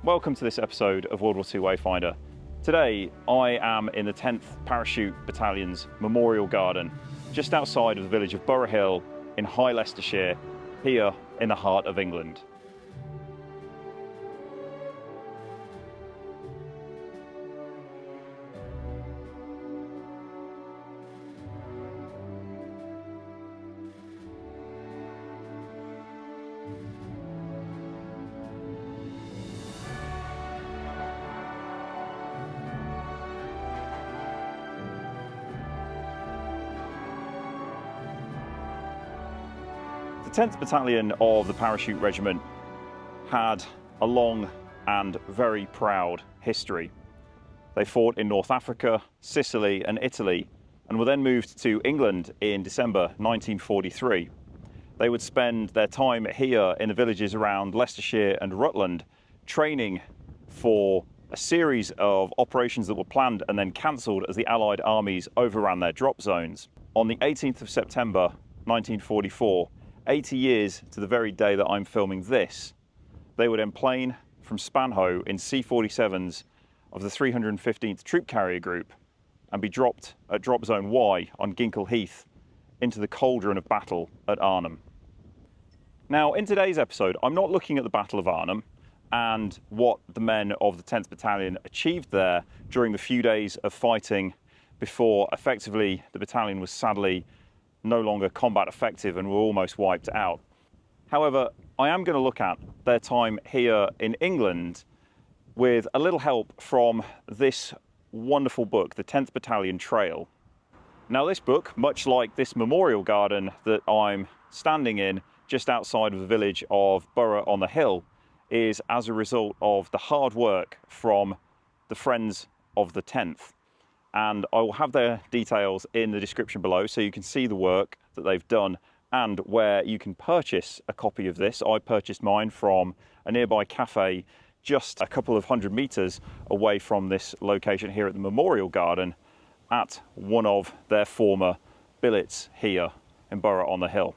Welcome to this episode of WW2 Wayfinder. Today I am in the 10th Parachute Battalion's Memorial Garden, just outside of the village of Burrough Hill in High Leicestershire, here in the heart of England. The 10th Battalion of the Parachute Regiment had a long and very proud history. They fought in North Africa, Sicily and Italy, and were then moved to England in December 1943. They would spend their time here in the villages around Leicestershire and Rutland, training for a series of operations that were planned and then cancelled as the Allied armies overran their drop zones. On the 18th of September 1944, 80 years to the very day that I'm filming this, they would emplane from Spanhoe in C-47s of the 315th Troop Carrier Group and be dropped at Drop Zone Y on Ginkle Heath into the cauldron of battle at Arnhem. Now, in today's episode, I'm not looking at the Battle of Arnhem and what the men of the 10th Battalion achieved there during the few days of fighting before effectively the battalion was sadly no longer combat effective and were almost wiped out. However, I am going to look at their time here in England with a little help from this wonderful book, the 10th Battalion Trail. Now this book, much like this memorial garden that I'm standing in just outside of the village of Burrough on the Hill, is as a result of the hard work from the friends of the 10th. And I will have their details in the description below so you can see the work that they've done and where you can purchase a copy of this. I purchased mine from a nearby cafe just a couple of hundred meters away from this location here at the Memorial Garden at one of their former billets here in Burrough on the Hill.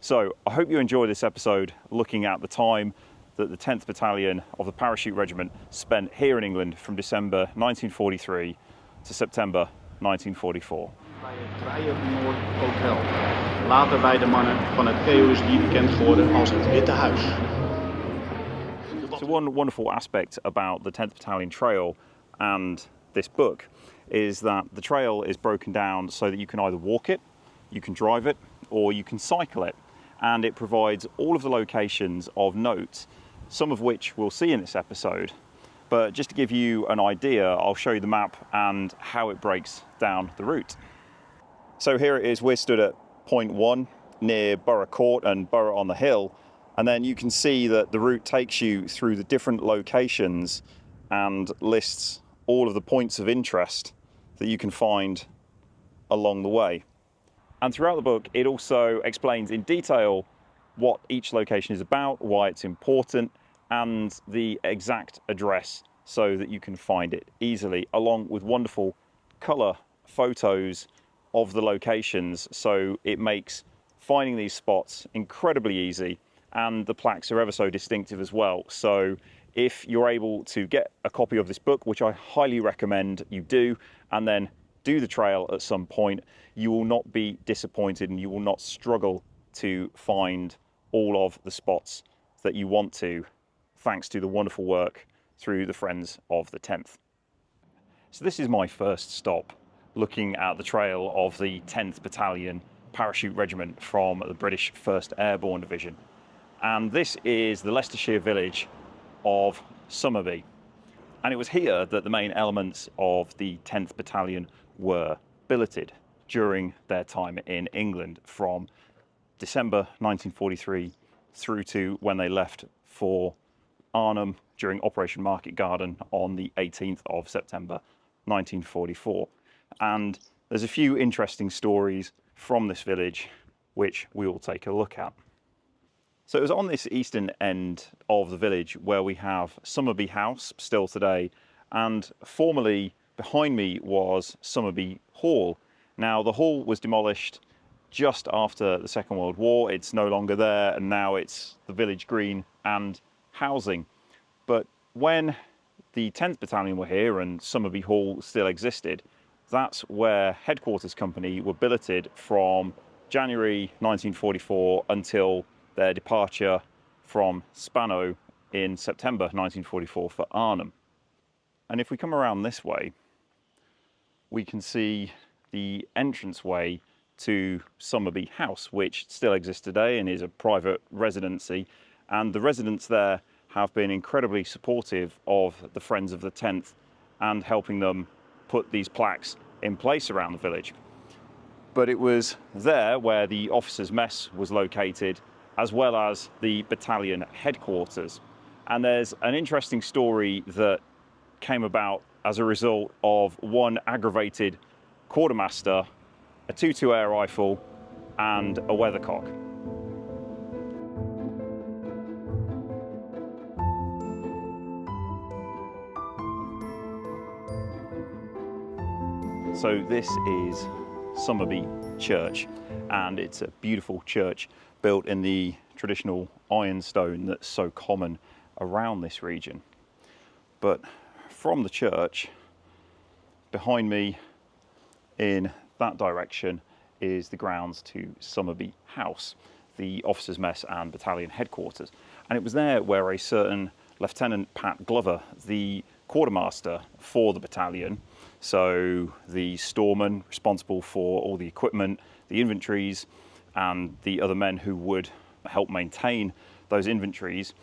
So I hope you enjoy this episode looking at the time that the 10th Battalion of the Parachute Regiment spent here in England from December 1943 to September 1944. Bij het Queripel Hotel. Later bij de mannen van het POSD bekend geworden als het Witte Huis. So one wonderful aspect about the 10th Battalion Trail and this book is that the trail is broken down so that you can either walk it, you can drive it, or you can cycle it. And it provides all of the locations of note, some of which we'll see in this episode. But just to give you an idea, I'll show you the map and how it breaks down the route. So here it is, we're stood at point 1 near Burrough Court and Burrough on the Hill. And then you can see that the route takes you through the different locations and lists all of the points of interest that you can find along the way. And throughout the book, it also explains in detail what each location is about, why it's important, and the exact address so that you can find it easily, along with wonderful colour photos of the locations, so it makes finding these spots incredibly easy, and the plaques are ever so distinctive as well. So if you're able to get a copy of this book, which I highly recommend you do, and then do the trail at some point, you will not be disappointed and you will not struggle to find all of the spots that you want to, thanks to the wonderful work through the friends of the 10th. So this is my first stop looking at the trail of the 10th Battalion Parachute Regiment from the British 1st Airborne Division. And this is the Leicestershire village of Somerby. And it was here that the main elements of the 10th Battalion were billeted during their time in England from December 1943 through to when they left for Arnhem during Operation Market Garden on the 18th of September 1944. And there's a few interesting stories from this village which we will take a look at. So it was on this eastern end of the village where we have Somerby House still today, and formerly behind me was Somerby Hall. Now the hall was demolished just after the Second World War. It's no longer there, and now it's the village green and housing. But when the 10th Battalion were here and Somerby Hall still existed, that's where Headquarters Company were billeted from January 1944 until their departure from Spanhoe in September 1944 for Arnhem. And if we come around this way, we can see the entranceway to Somerby House, which still exists today and is a private residency. And the residents there have been incredibly supportive of the Friends of the 10th and helping them put these plaques in place around the village. But it was there where the officers' mess was located, as well as the battalion headquarters. And there's an interesting story that came about as a result of one aggravated quartermaster, a 2.2 air rifle, and a weathercock. So this is Somerby Church, and it's a beautiful church built in the traditional ironstone that's so common around this region. But from the church, behind me in that direction is the grounds to Somerby House, the officers' mess and battalion headquarters. And it was there where a certain Lieutenant Pat Glover, the quartermaster for the battalion, so the storeman responsible for all the equipment, the inventories, and the other men who would help maintain those inventories,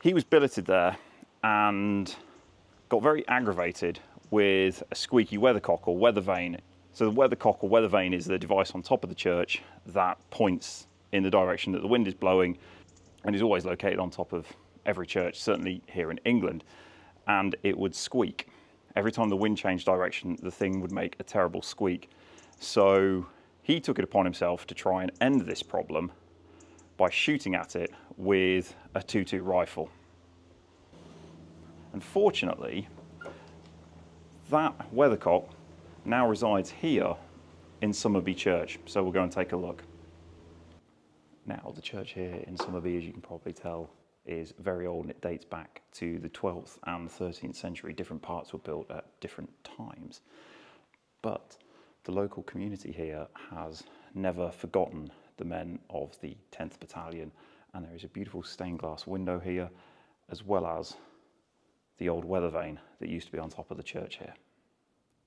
he was billeted there and got very aggravated with a squeaky weathercock or weather vane. So the weathercock or weather vane is the device on top of the church that points in the direction that the wind is blowing and is always located on top of every church, certainly here in England. And it would squeak. Every time the wind changed direction, the thing would make a terrible squeak. So he took it upon himself to try and end this problem by shooting at it with a 2.2 rifle. Unfortunately, that weathercock now resides here in Somerby Church, so we'll go and take a look. Now, the church here in Somerby, as you can probably tell, is very old and it dates back to the 12th and 13th century. Different parts were built at different times. But the local community here has never forgotten the men of the 10th Battalion, and there is a beautiful stained glass window here, as well as the old weather vane that used to be on top of the church here.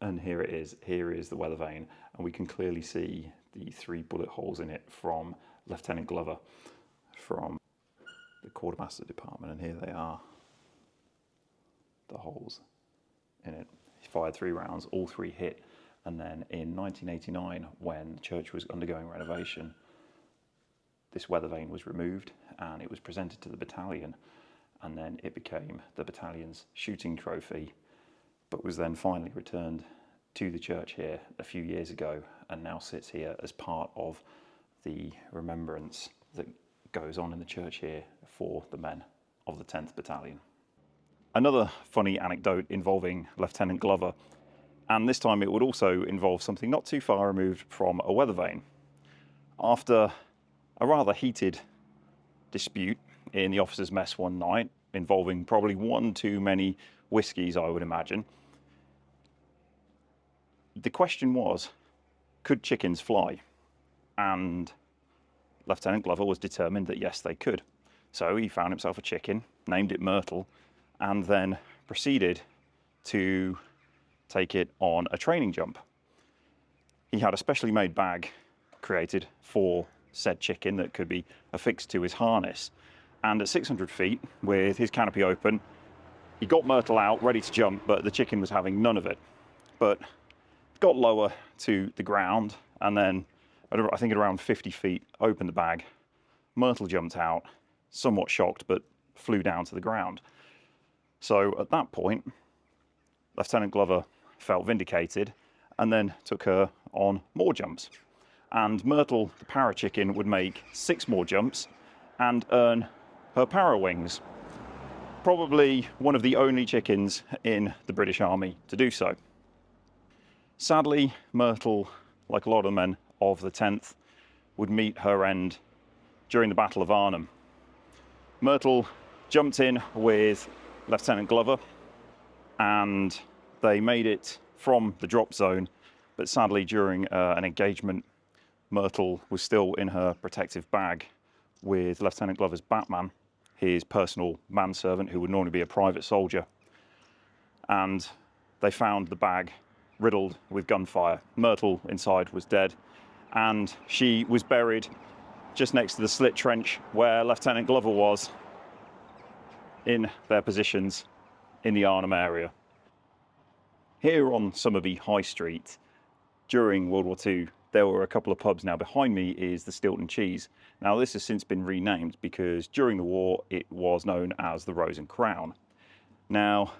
And here it is. Here is the weather vane, and we can clearly see the 3 bullet holes in it from Lieutenant Glover from the quartermaster department, and here they are, the holes in it. He fired 3 rounds, all 3 hit, and then in 1989, when the church was undergoing renovation, this weather vane was removed and it was presented to the battalion, and then it became the battalion's shooting trophy, but was then finally returned to the church here a few years ago, and now sits here as part of the remembrance that goes on in the church here for the men of the 10th Battalion. Another funny anecdote involving Lieutenant Glover, and this time it would also involve something not too far removed from a weather vane. After a rather heated dispute in the officers' mess one night, involving probably one too many whiskies, I would imagine, the question was, could chickens fly? And Lieutenant Glover was determined that yes, they could. So he found himself a chicken, named it Myrtle, and then proceeded to take it on a training jump. He had a specially made bag created for said chicken that could be affixed to his harness. And at 600 feet, with his canopy open, he got Myrtle out, ready to jump, but the chicken was having none of it. But it got lower to the ground, and then I think at around 50 feet, opened the bag. Myrtle jumped out, somewhat shocked, but flew down to the ground. So at that point, Lieutenant Glover felt vindicated and then took her on more jumps. And Myrtle, the para chicken, would make 6 more jumps and earn her para wings. Probably one of the only chickens in the British Army to do so. Sadly, Myrtle, like a lot of men of the 10th, would meet her end during the Battle of Arnhem. Myrtle jumped in with Lieutenant Glover, and they made it from the drop zone, but sadly during an engagement, Myrtle was still in her protective bag with Lieutenant Glover's Batman, his personal manservant who would normally be a private soldier, and they found the bag riddled with gunfire. Myrtle inside was dead, and she was buried just next to the slit trench where Lieutenant Glover was in their positions in the Arnhem area. Here on Somerby High Street, during World War II, there were a couple of pubs. Now behind me is the Stilton Cheese. Now this has since been renamed because during the war it was known as the Rose and Crown. Now,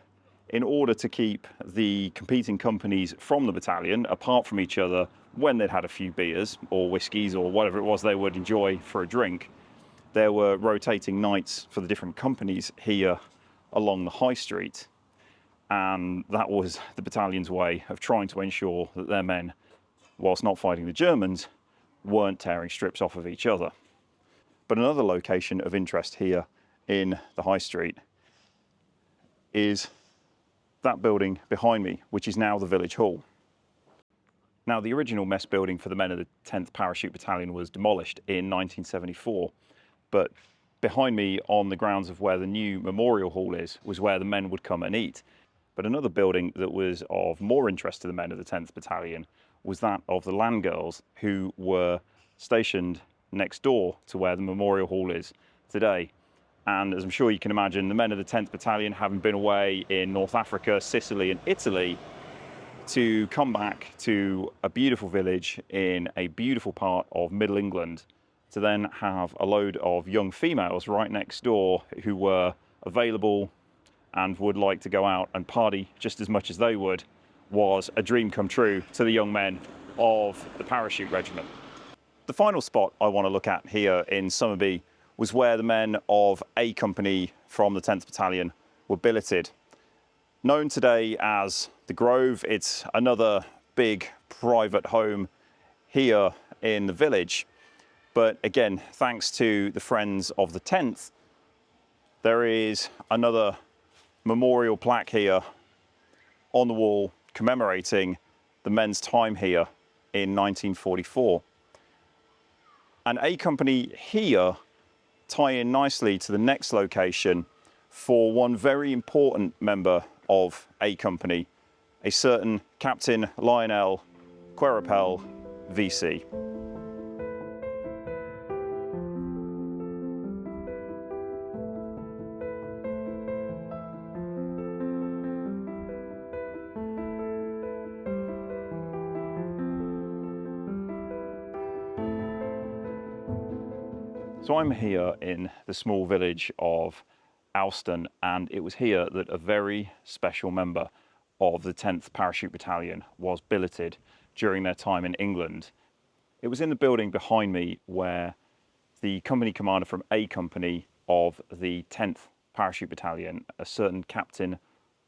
in order to keep the competing companies from the battalion apart from each other when they'd had a few beers or whiskies or whatever it was they would enjoy for a drink, there were rotating nights for the different companies here along the high street, and that was the battalion's way of trying to ensure that their men, whilst not fighting the Germans, weren't tearing strips off of each other. But another location of interest here in the high street is that building behind me, which is now the village hall. Now, the original mess building for the men of the 10th Parachute Battalion was demolished in 1974, but behind me on the grounds of where the new memorial hall is was where the men would come and eat. But another building that was of more interest to the men of the 10th Battalion was that of the land girls, who were stationed next door to where the memorial hall is today. And as I'm sure you can imagine, the men of the 10th Battalion, having been away in North Africa, Sicily and Italy, to come back to a beautiful village in a beautiful part of Middle England, to then have a load of young females right next door who were available and would like to go out and party just as much as they would, was a dream come true to the young men of the Parachute Regiment. The final spot I want to look at here in Somerby was where the men of A Company from the 10th Battalion were billeted. Known today as the Grove, it's another big private home here in the village. But again, thanks to the friends of the 10th, there is another memorial plaque here on the wall commemorating the men's time here in 1944. And A Company here tie in nicely to the next location for one very important member of A Company, a certain Captain Lionel Queripel, VC. So I'm here in the small village of Alston, and it was here that a very special member of the 10th Parachute Battalion was billeted during their time in England. It was in the building behind me where the company commander from A Company of the 10th Parachute Battalion, a certain Captain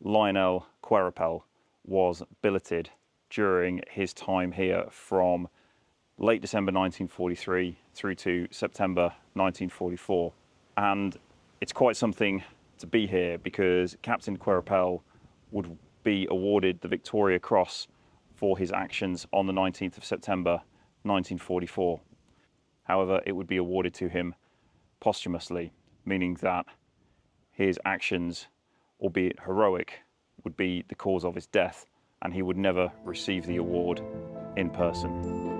Lionel Queripel, was billeted during his time here from late December 1943 through to September 1944. And it's quite something to be here because Captain Queripel would be awarded the Victoria Cross for his actions on the 19th of September 1944. However, it would be awarded to him posthumously, meaning that his actions, albeit heroic, would be the cause of his death, and he would never receive the award in person.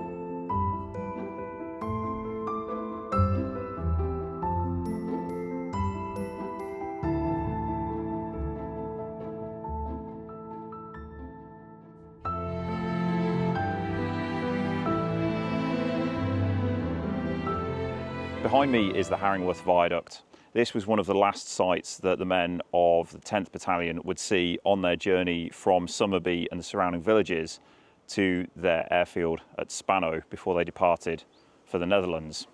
Behind me is the Haringworth Viaduct. This was one of the last sites that the men of the 10th Battalion would see on their journey from Somerby and the surrounding villages to their airfield at Spanhoe before they departed for the Netherlands.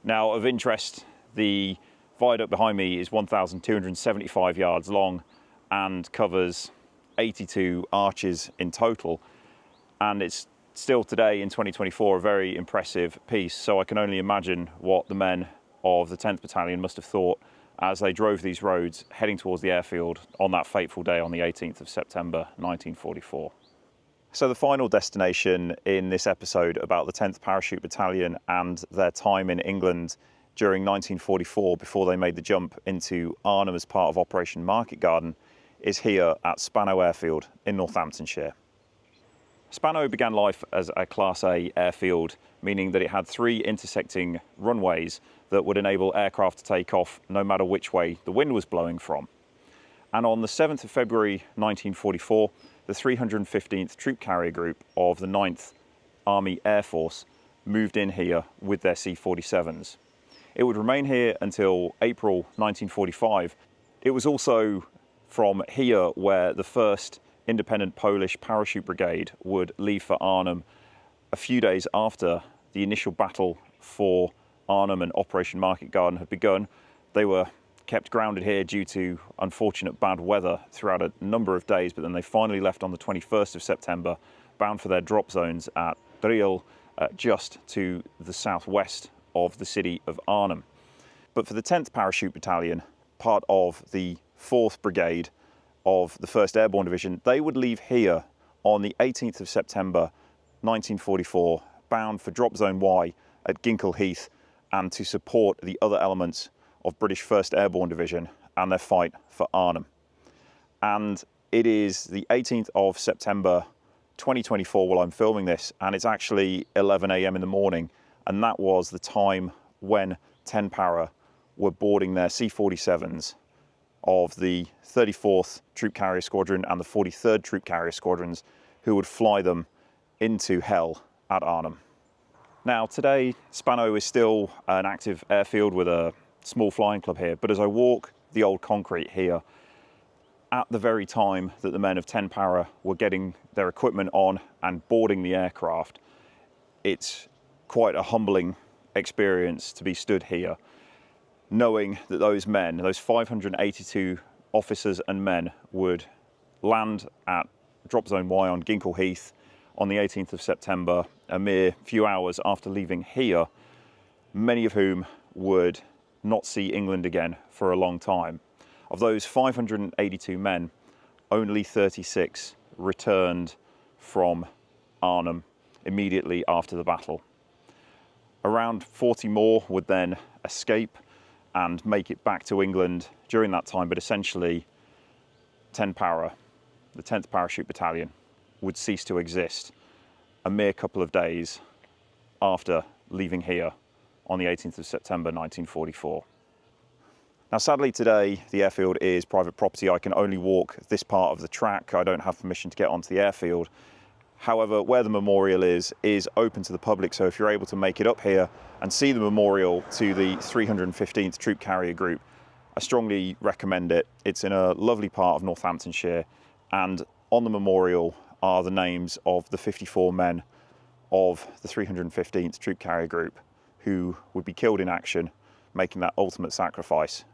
Now, of interest, the viaduct behind me is 1,275 yards long and covers 82 arches in total, and it's still today in 2024 a very impressive piece. So I can only imagine what the men of the 10th Battalion must have thought as they drove these roads heading towards the airfield on that fateful day on the 18th of September 1944. So the final destination in this episode about the 10th Parachute Battalion and their time in England during 1944 before they made the jump into Arnhem as part of Operation Market Garden is here at Spanhoe Airfield in Northamptonshire. Spanhoe began life as a Class A airfield, meaning that it had 3 intersecting runways that would enable aircraft to take off no matter which way the wind was blowing from. And on the 7th of February 1944, the 315th Troop Carrier Group of the 9th Army Air Force moved in here with their C-47s. It would remain here until April 1945. It was also from here where the 1st Independent Polish Parachute Brigade would leave for Arnhem a few days after the initial battle for Arnhem and Operation Market Garden had begun. They were kept grounded here due to unfortunate bad weather throughout a number of days, but then they finally left on the 21st of September, bound for their drop zones at Burrough, just to the southwest of the city of Arnhem. But for the 10th Parachute Battalion, part of the 4th Brigade of the 1st Airborne Division, they would leave here on the 18th of September 1944, bound for Drop Zone Y at Ginkle Heath, and to support the other elements of British 1st Airborne Division and their fight for Arnhem. And it is the 18th of September 2024 while I'm filming this, and it's actually 11 a.m. in the morning, and that was the time when 10 Para were boarding their C-47s of the 34th Troop Carrier Squadron and the 43rd Troop Carrier Squadrons, who would fly them into hell at Arnhem. Now today, Spanhoe is still an active airfield with a small flying club here, but as I walk the old concrete here, at the very time that the men of 10 Para were getting their equipment on and boarding the aircraft, it's quite a humbling experience to be stood here, knowing that those men, those 582 officers and men, would land at Drop Zone Y on Ginkle Heath on the 18th of September, a mere few hours after leaving here, many of whom would not see England again for a long time. Of those 582 men, only 36 returned from Arnhem immediately after the battle. Around 40 more would then escape and make it back to England during that time, but essentially 10 Para, the 10th Parachute Battalion, would cease to exist a mere couple of days after leaving here on the 18th of September 1944. Now sadly today the airfield is private property. I can only walk this part of the track. I don't have permission to get onto the airfield. However, where the memorial is open to the public, so if you're able to make it up here and see the memorial to the 315th Troop Carrier Group, I strongly recommend it. It's in a lovely part of Northamptonshire, and on the memorial are the names of the 54 men of the 315th Troop Carrier Group who would be killed in action, making that ultimate sacrifice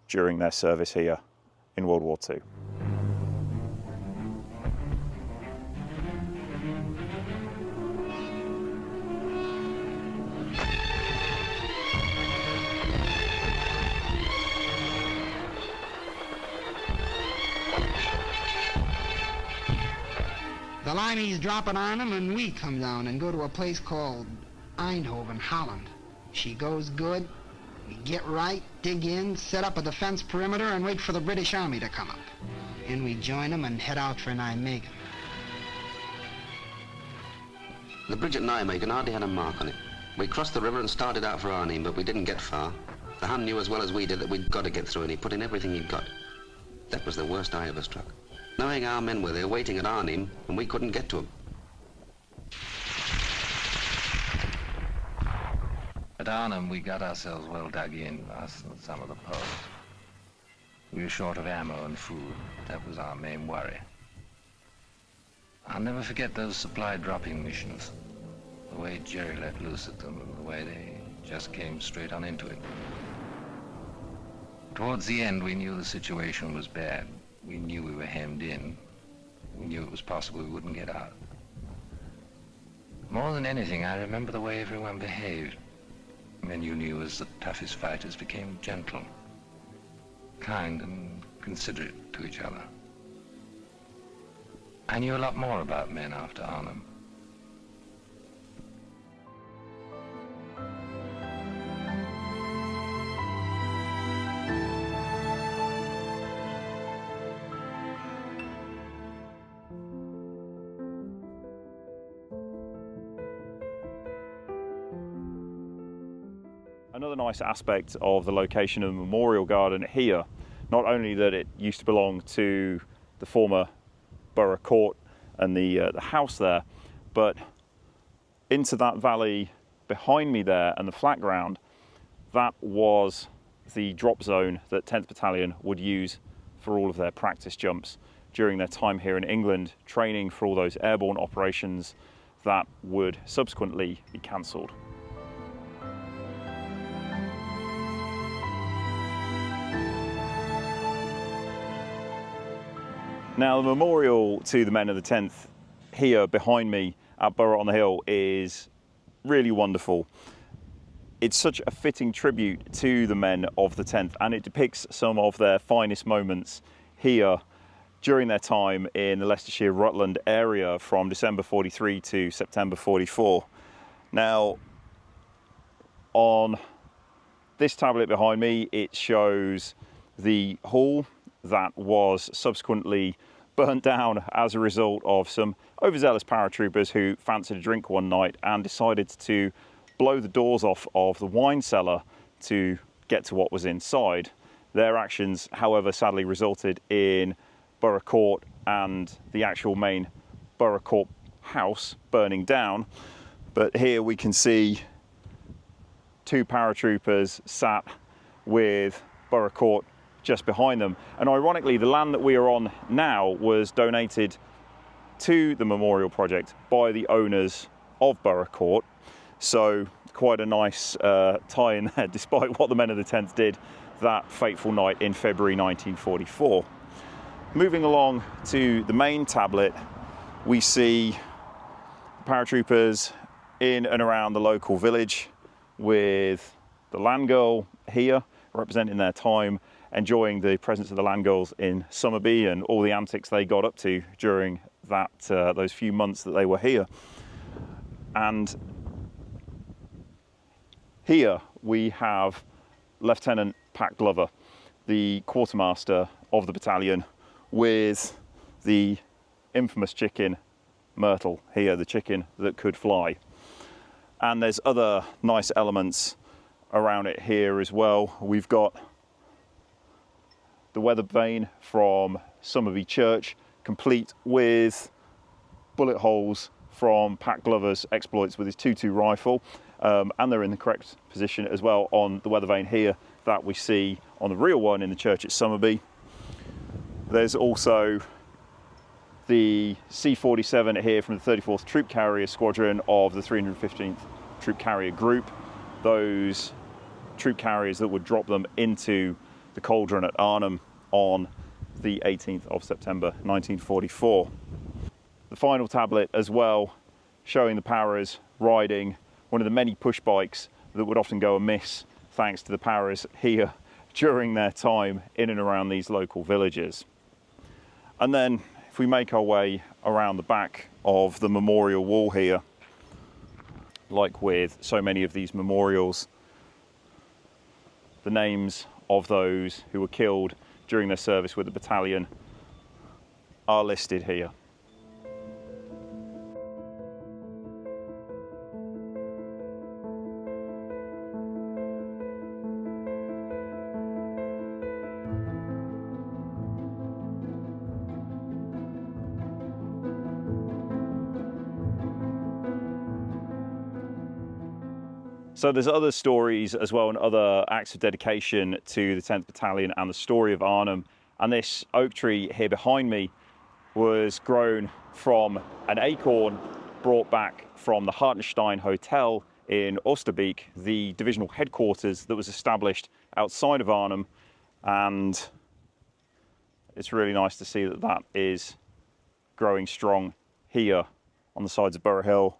during their service here in World War II. The Limeys drop at Arnhem and we come down and go to a place called Eindhoven, Holland. She goes good. We get right, dig in, set up a defense perimeter, and wait for the British Army to come up. And we join them and head out for Nijmegen. The bridge at Nijmegen hardly had a mark on it. We crossed the river and started out for Arnhem, but we didn't get far. The Hun knew as well as we did that we'd got to get through, and he put in everything he'd got. That was the worst I ever struck. Knowing our men were there waiting at Arnhem, and we couldn't get to them. At Arnhem, we got ourselves well dug in, us and some of the poles. We were short of ammo and food. That was our main worry. I'll never forget those supply dropping missions. The way Jerry let loose at them, and the way they just came straight on into it. Towards the end, we knew the situation was bad. We knew we were hemmed in. We knew it was possible we wouldn't get out. More than anything, I remember the way everyone behaved. Men you knew as the toughest fighters became gentle. kind and considerate to each other. I knew a lot more about men after Arnhem. Another nice aspect of the location of the Memorial Garden here, not only that it used to belong to the former Burrough Court and the house there, but into that valley behind me there and the flat ground, that was the drop zone that 10th Battalion would use for all of their practice jumps during their time here in England, training for all those airborne operations that would subsequently be cancelled. Now, the memorial to the men of the 10th here behind me at Burrough on the Hill is really wonderful. It's such a fitting tribute to the men of the 10th, and it depicts some of their finest moments here during their time in the Leicestershire Rutland area from December 43 to September 44. Now, on this tablet behind me, it shows the hall that was subsequently burnt down as a result of some overzealous paratroopers who fancied a drink one night and decided to blow the doors off of the wine cellar to get to what was inside. Their actions, however, sadly resulted in Burrough Court and the actual main Burrough Court house burning down. But here we can see two paratroopers sat with Burrough Court just behind them. And ironically, the land that we are on now was donated to the memorial project by the owners of Burrough Court. So quite a nice tie in there, despite what the men of the 10th did that fateful night in February 1944. Moving along to the main tablet, we see paratroopers in and around the local village with the land girl here representing their time, enjoying the presence of the land girls in Somerby and all the antics they got up to during that those few months that they were here. And here we have Lieutenant Pat Glover, the quartermaster of the battalion, with the infamous chicken Myrtle here, the chicken that could fly. And there's other nice elements around it here as well. We've got the weather vane from Somerby Church, complete with bullet holes from Pat Glover's exploits with his 2.2 rifle, and they're in the correct position as well on the weather vane here that we see on the real one in the church at Somerby. There's also the C-47 here from the 34th Troop Carrier Squadron of the 315th Troop Carrier Group, those troop carriers that would drop them into the cauldron at Arnhem on the 18th of September 1944. The final tablet as well, showing the Paras riding one of the many push bikes that would often go amiss thanks to the Paras here during their time in and around these local villages. And then if we make our way around the back of the memorial wall here, like with so many of these memorials, the names of those who were killed during their service with the battalion are listed here. So there's other stories as well and other acts of dedication to the 10th Battalion and the story of Arnhem. And this oak tree here behind me was grown from an acorn brought back from the Hartenstein Hotel in Oosterbeek, the divisional headquarters that was established outside of Arnhem. And it's really nice to see that that is growing strong here on the sides of Burrough Hill,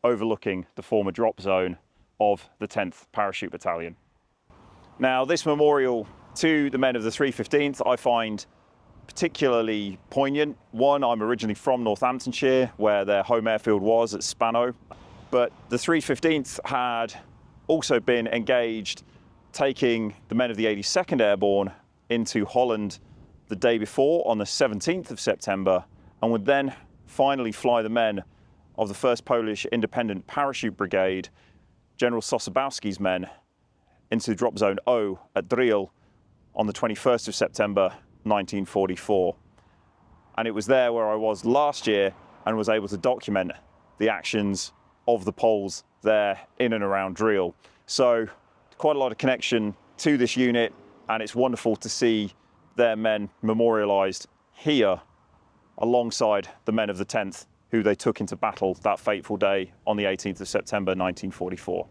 overlooking the former drop zone of the 10th Parachute Battalion. Now, this memorial to the men of the 315th, I find particularly poignant. One, I'm originally from Northamptonshire, where their home airfield was at Spanhoe, but the 315th had also been engaged taking the men of the 82nd Airborne into Holland the day before on the 17th of September, and would then finally fly the men of the 1st Polish Independent Parachute Brigade, General Sosabowski's men, into Drop Zone O at Driel on the 21st of September 1944. And it was there where I was last year and was able to document the actions of the Poles there in and around Driel. So quite a lot of connection to this unit, and it's wonderful to see their men memorialised here alongside the men of the 10th, who they took into battle that fateful day on the 18th of September 1944.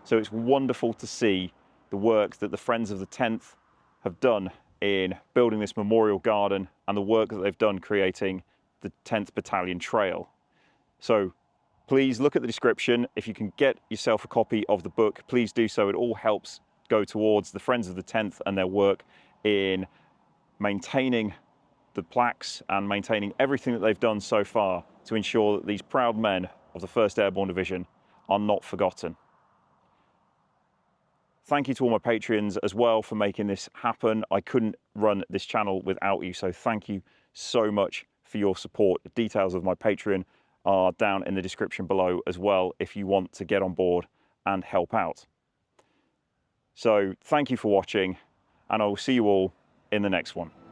So it's wonderful to see the work that the Friends of the 10th have done in building this memorial garden, and the work that they've done creating the 10th Battalion Trail. So please look at the description. If you can get yourself a copy of the book, please do so. It all helps go towards the Friends of the 10th and their work in maintaining the plaques and maintaining everything that they've done so far to ensure that these proud men of the 1st Airborne Division are not forgotten. Thank you to all my Patreons as well for making this happen. I couldn't run this channel without you, so thank you so much for your support. The details of my Patreon are down in the description below as well if you want to get on board and help out. So thank you for watching, and I will see you all in the next one.